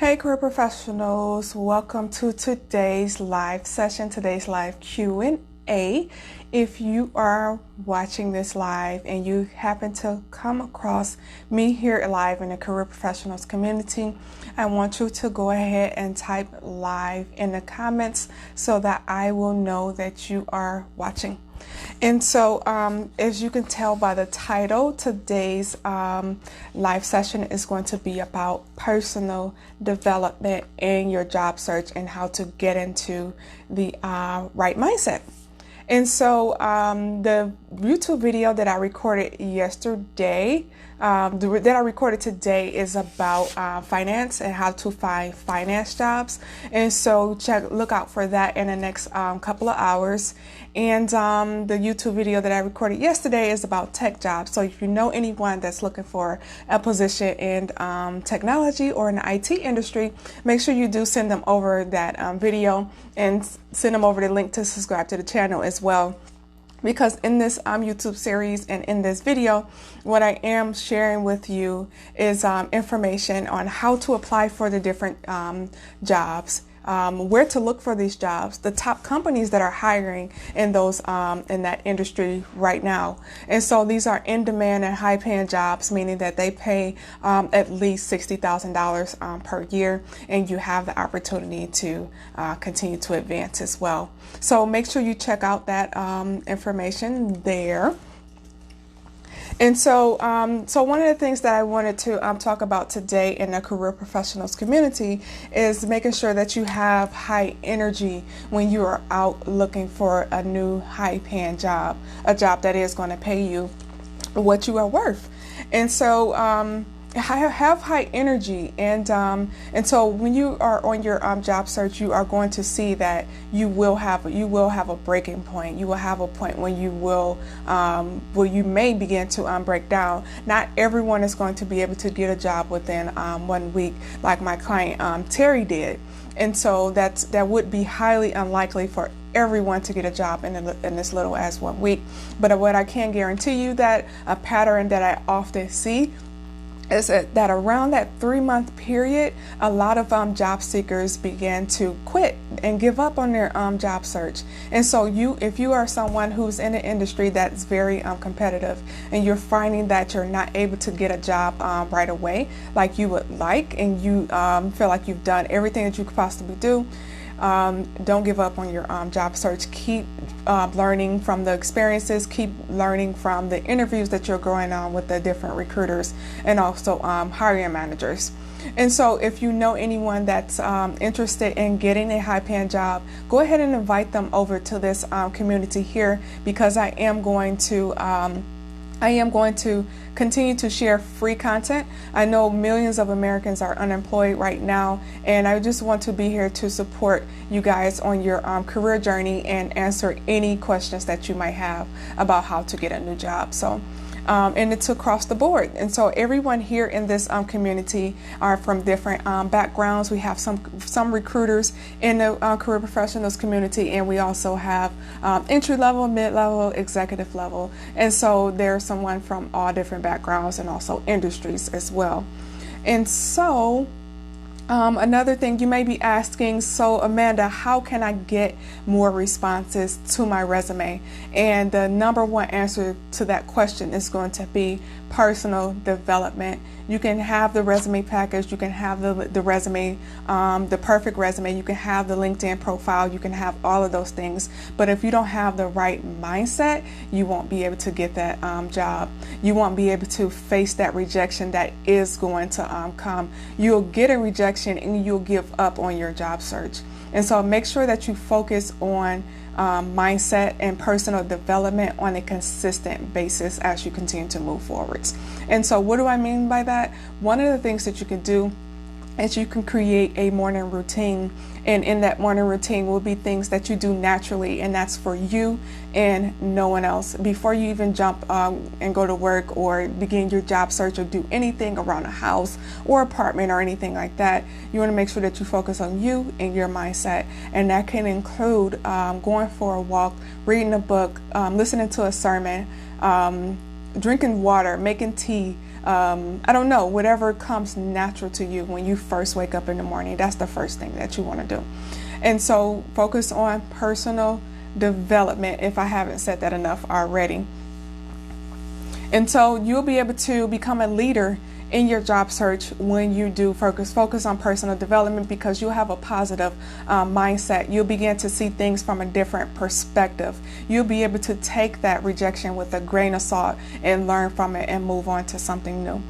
Hey career professionals, welcome to today's live session, today's live Q&A. If you are watching this live and you happen to come across me here live in the career professionals community, I want you to go ahead and type live in the comments so that I will know that you are watching. And so as you can tell by the title, today's live session is going to be about personal development in your job search and how to get into the right mindset. And so the YouTube video that I recorded yesterday, that I recorded today, is about finance and how to find finance jobs. And so look out for that in the next couple of hours. And the YouTube video that I recorded yesterday is about tech jobs. So if you know anyone that's looking for a position in technology or in the IT industry, make sure you do send them over that video and send them over the link to subscribe to the channel as well. Because in this YouTube series and in this video, what I am sharing with you is information on how to apply for the different jobs, where to look for these jobs, the top companies that are hiring in those in that industry right now. And so these are in demand and high paying jobs, meaning that they pay at least $60,000 per year, and you have the opportunity to continue to advance as well. So make sure you check out that information there. And so one of the things that I wanted to talk about today in the career professionals community is making sure that you have high energy when you are out looking for a new high paying job, a job that is going to pay you what you are worth. And so have high energy, and so when you are on your job search, you are going to see that you will have a breaking point. You will have a point when you will where you may begin to break down. Not everyone is going to be able to get a job within 1 week, like my client Terry did, and so that would be highly unlikely for everyone to get a job in as little as 1 week. But what I can guarantee you, that a pattern that I often see is that around that 3-month period, a lot of job seekers began to quit and give up on their job search. And so if you are someone who's in an industry that's very competitive, and you're finding that you're not able to get a job right away like you would like, and you feel like you've done everything that you could possibly do, don't give up on your job search. Keep learning from the experiences, keep learning from the interviews that you're going on with the different recruiters and also hiring managers. And so if you know anyone that's interested in getting a high-paying job, go ahead and invite them over to this community here, because I am going to continue to share free content. I know millions of Americans are unemployed right now, and I just want to be here to support you guys on your career journey and answer any questions that you might have about how to get a new job. So and it's across the board. And so everyone here in this community are from different backgrounds. We have some recruiters in the career professionals community, and we also have entry level, mid-level, executive level. And so there's someone from all different backgrounds and also industries as well. And so another thing you may be asking, so Amanda, how can I get more responses to my resume? And the number one answer to that question is going to be personal development. You can have the resume package, you can have the resume, the perfect resume, you can have the LinkedIn profile, you can have all of those things. But if you don't have the right mindset, you won't be able to get that job. You won't be able to face that rejection that is going to come. You'll get a rejection and you'll give up on your job search. And so make sure that you focus on mindset and personal development on a consistent basis as you continue to move forwards. And so what do I mean by that? One of the things that you can do is you can create a morning routine, and in that morning routine will be things that you do naturally, and that's for you and no one else. Before you even jump and go to work or begin your job search or do anything around a house or apartment or anything like that, you want to make sure that you focus on you and your mindset, and that can include going for a walk, reading a book, listening to a sermon, drinking water, making tea, I don't know, whatever comes natural to you when you first wake up in the morning. That's the first thing that you want to do. And so focus on personal development, if I haven't said that enough already. And so you'll be able to become a leader in your job search when you do focus on personal development, because you'll have a positive mindset. You'll begin to see things from a different perspective. You'll be able to take that rejection with a grain of salt and learn from it and move on to something new.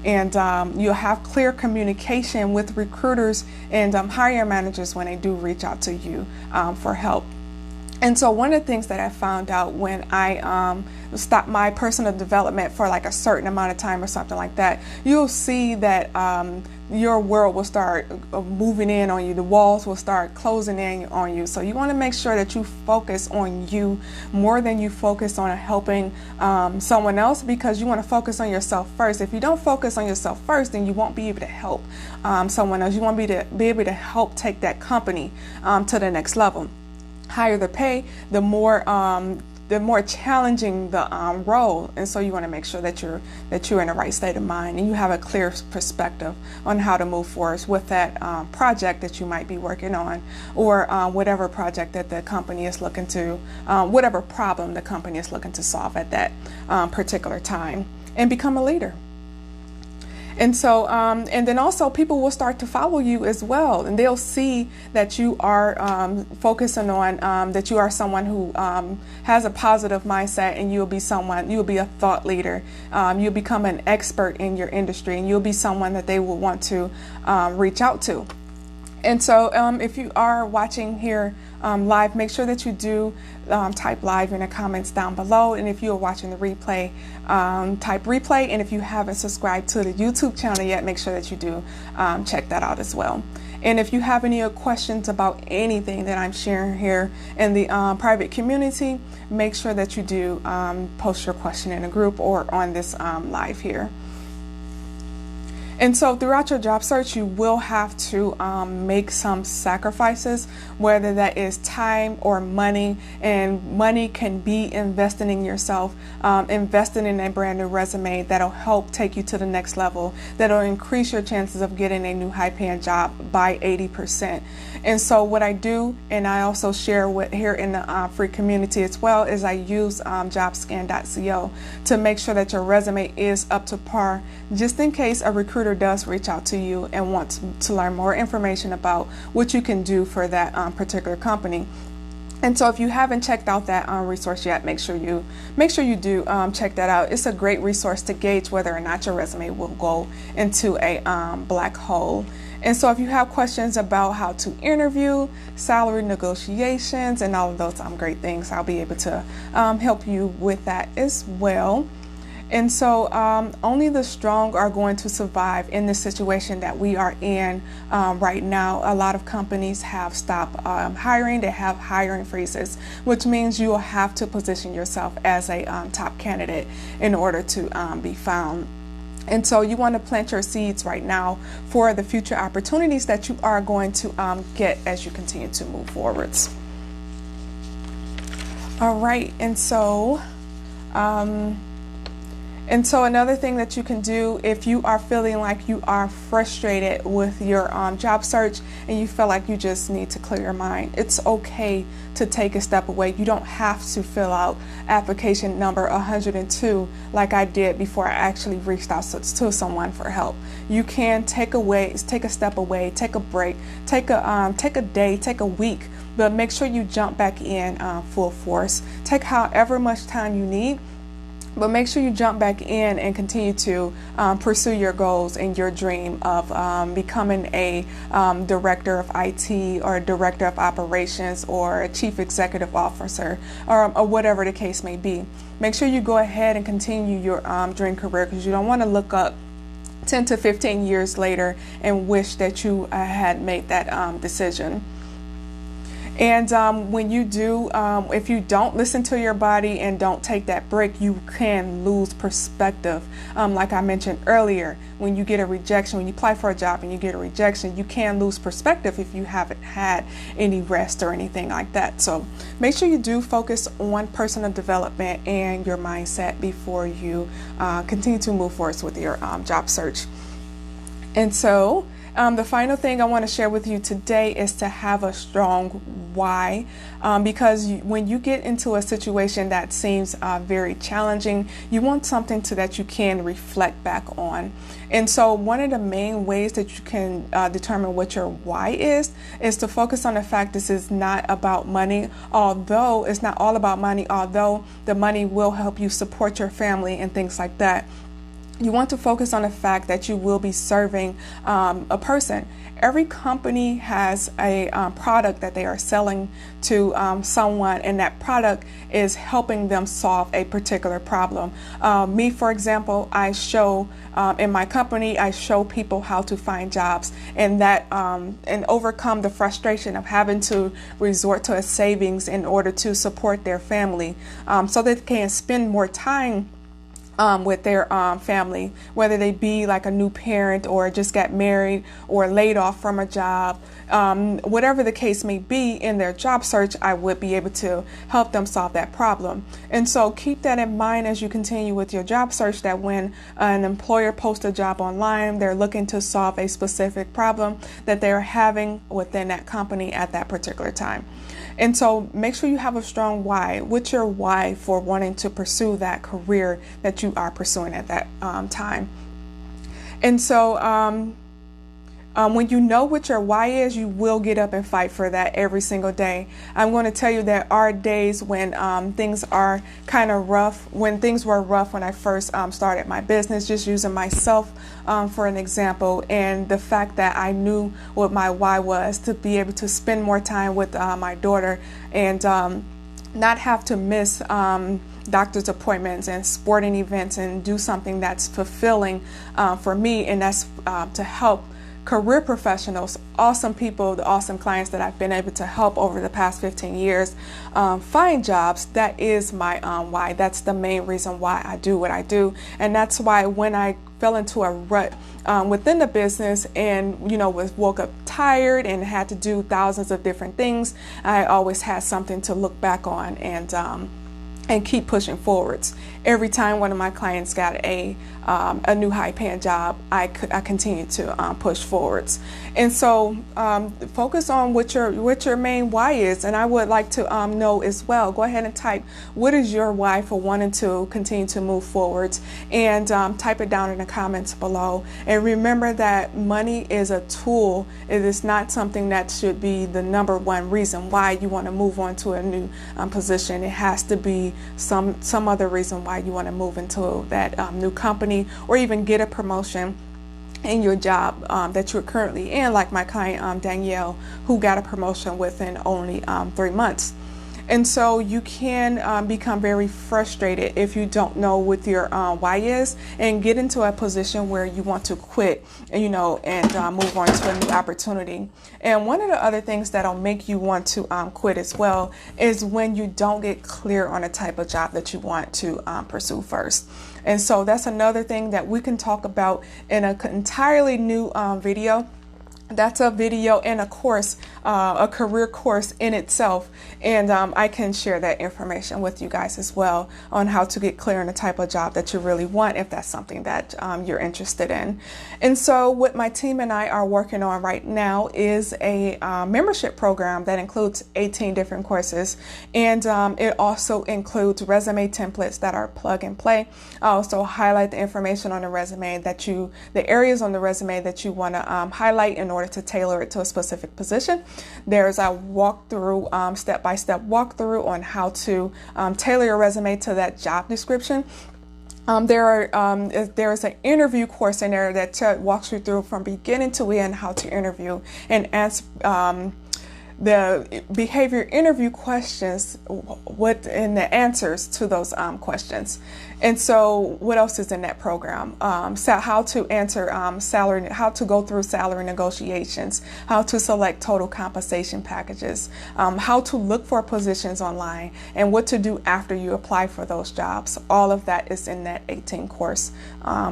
And you'll have clear communication with recruiters and hiring managers when they do reach out to you for help. And so one of the things that I found out when I stopped my personal development for like a certain amount of time or something like that, you'll see that your world will start moving in on you. The walls will start closing in on you. So you want to make sure that you focus on you more than you focus on helping someone else, because you want to focus on yourself first. If you don't focus on yourself first, then you won't be able to help someone else. You want to be able to help take that company to the next level. Higher the pay, the more challenging the role, and so you want to make sure that you're in the right state of mind and you have a clear perspective on how to move forward with that project that you might be working on, or whatever project that the company is looking to, whatever problem the company is looking to solve at that particular time, and become a leader. And so, and then also people will start to follow you as well, and they'll see that you are focusing on that you are someone who has a positive mindset, and you'll be a thought leader. You'll become an expert in your industry, and you'll be someone that they will want to reach out to. And so if you are watching here live, make sure that you do type live in the comments down below. And if you're watching the replay, type replay. And if you haven't subscribed to the YouTube channel yet, make sure that you do check that out as well. And if you have any questions about anything that I'm sharing here in the private community, make sure that you do post your question in a group or on this live here. And so throughout your job search, you will have to make some sacrifices, whether that is time or money. And money can be investing in yourself, investing in a brand new resume that'll help take you to the next level, that'll increase your chances of getting a new high-paying job by 80%. And so what I do, and I also share with here in the free community as well, is I use jobscan.co to make sure that your resume is up to par, just in case a recruiter does reach out to you and wants to learn more information about what you can do for that particular company. And so if you haven't checked out that resource yet, make sure you do check that out. It's a great resource to gauge whether or not your resume will go into a black hole. And so if you have questions about how to interview, salary negotiations, and all of those great things, I'll be able to help you with that as well. And so only the strong are going to survive in the situation that we are in right now. A lot of companies have stopped hiring. They have hiring freezes, which means you will have to position yourself as a top candidate in order to be found. And so you want to plant your seeds right now for the future opportunities that you are going to get as you continue to move forwards. All right, and so another thing that you can do if you are feeling like you are frustrated with your job search and you feel like you just need to clear your mind, it's okay to take a step away. You don't have to fill out application number 102 like I did before I actually reached out to someone for help. You can take a step away, take a break, take a day, take a week, but make sure you jump back in full force. Take however much time you need, but make sure you jump back in and continue to pursue your goals and your dream of becoming a director of IT or a director of operations or a chief executive officer or whatever the case may be. Make sure you go ahead and continue your dream career, because you don't want to look up 10 to 15 years later and wish that you had made that decision. And when you do, if you don't listen to your body and don't take that break, you can lose perspective. Like I mentioned earlier, when you get a rejection, when you apply for a job and you get a rejection, you can lose perspective if you haven't had any rest or anything like that. So make sure you do focus on personal development and your mindset before you continue to move forward with your job search. And so the final thing I want to share with you today is to have a strong why, because when you get into a situation that seems very challenging, you want something that you can reflect back on. And so one of the main ways that you can determine what your why is to focus on the fact this is not about money, although it's not all about money, although the money will help you support your family and things like that. You want to focus on the fact that you will be serving a person. Every company has a product that they are selling to someone, and that product is helping them solve a particular problem. Me, for example, I show in my company, I show people how to find jobs and overcome the frustration of having to resort to a savings in order to support their family, so that they can spend more time with their family, whether they be like a new parent or just got married or laid off from a job, whatever the case may be in their job search, I would be able to help them solve that problem. And so keep that in mind as you continue with your job search, that when an employer posts a job online, they're looking to solve a specific problem that they're having within that company at that particular time. And so make sure you have a strong why. What's your why for wanting to pursue that career that you are pursuing at that time? And so when you know what your why is, you will get up and fight for that every single day. I'm going to tell you there are days when things are kind of rough, when things were rough when I first started my business, just using myself for an example, and the fact that I knew what my why was, to be able to spend more time with my daughter and not have to miss doctor's appointments and sporting events and do something that's fulfilling for me, and that's to help career professionals, awesome people, the awesome clients that I've been able to help over the past 15 years find jobs. That is my why. That's the main reason why I do what I do. And that's why when I fell into a rut within the business and, woke up tired and had to do thousands of different things, I always had something to look back on and keep pushing forwards. Every time one of my clients got a new high-paying job, I continued to push forwards. And so focus on what your main why is. And I would like to know as well. Go ahead and type, what is your why for wanting to continue to move forwards? And type it down in the comments below. And remember that money is a tool. It is not something that should be the number one reason why you want to move on to a new position. It has to be some other reason why you want to move into that new company, or even get a promotion in your job that you're currently in, like my client Danielle, who got a promotion within only 3 months. And so you can become very frustrated if you don't know what your why is, and get into a position where you want to quit, and move on to a new opportunity. And one of the other things that'll make you want to quit as well is when you don't get clear on a type of job that you want to pursue first. And so that's another thing that we can talk about in an entirely new video. That's a video and a course, a career course in itself. And I can share that information with you guys as well on how to get clear on the type of job that you really want, if that's something that you're interested in. And so what my team and I are working on right now is a membership program that includes 18 different courses. And it also includes resume templates that are plug and play. I also highlight the information on the resume the areas on the resume that you want to highlight in order to tailor it to a specific position. There's a walkthrough, step-by-step walkthrough on how to tailor your resume to that job description. There's an interview course in there that walks you through from beginning to end how to interview and answer the behavior interview questions, and the answers to those questions. And so what else is in that program? So how to answer salary, how to go through salary negotiations, how to select total compensation packages, how to look for positions online, and what to do after you apply for those jobs. All of that is in that 18-course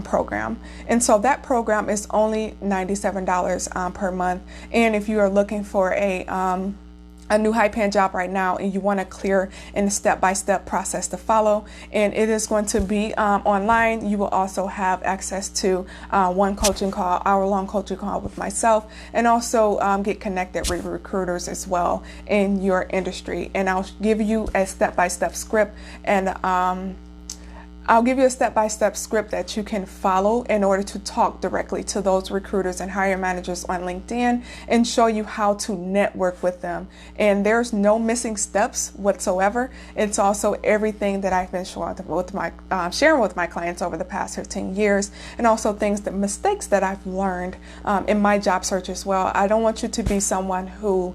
program. And so that program is only $97 per month. And if you are looking for a new high-paying job right now and you want a clear and step-by-step process to follow, and it is going to be online. You will also have access to one coaching call, hour-long coaching call with myself, and also get connected with recruiters as well in your industry. And I'll give you a step-by-step script, and I'll give you a step-by-step script that you can follow in order to talk directly to those recruiters and hiring managers on LinkedIn and show you how to network with them. And there's no missing steps whatsoever. It's also everything that I've been sharing with my clients over the past 15 years, and also mistakes that I've learned in my job search as well. I don't want you to be someone who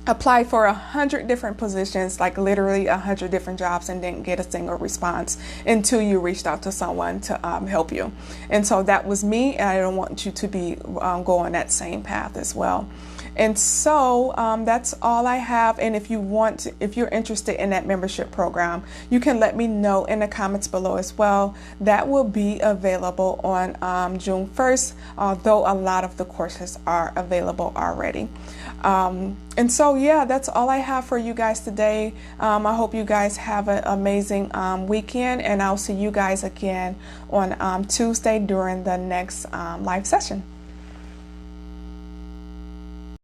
apply for 100 different positions, like literally 100 different jobs, and didn't get a single response until you reached out to someone to help you. And so that was me, and I don't want you to be going that same path as well. And so that's all I have. And if you're interested in that membership program, you can let me know in the comments below as well. That will be available on June 1st, although a lot of the courses are available already. And so, yeah, that's all I have for you guys today. I hope you guys have an amazing weekend, and I'll see you guys again on Tuesday during the next live session.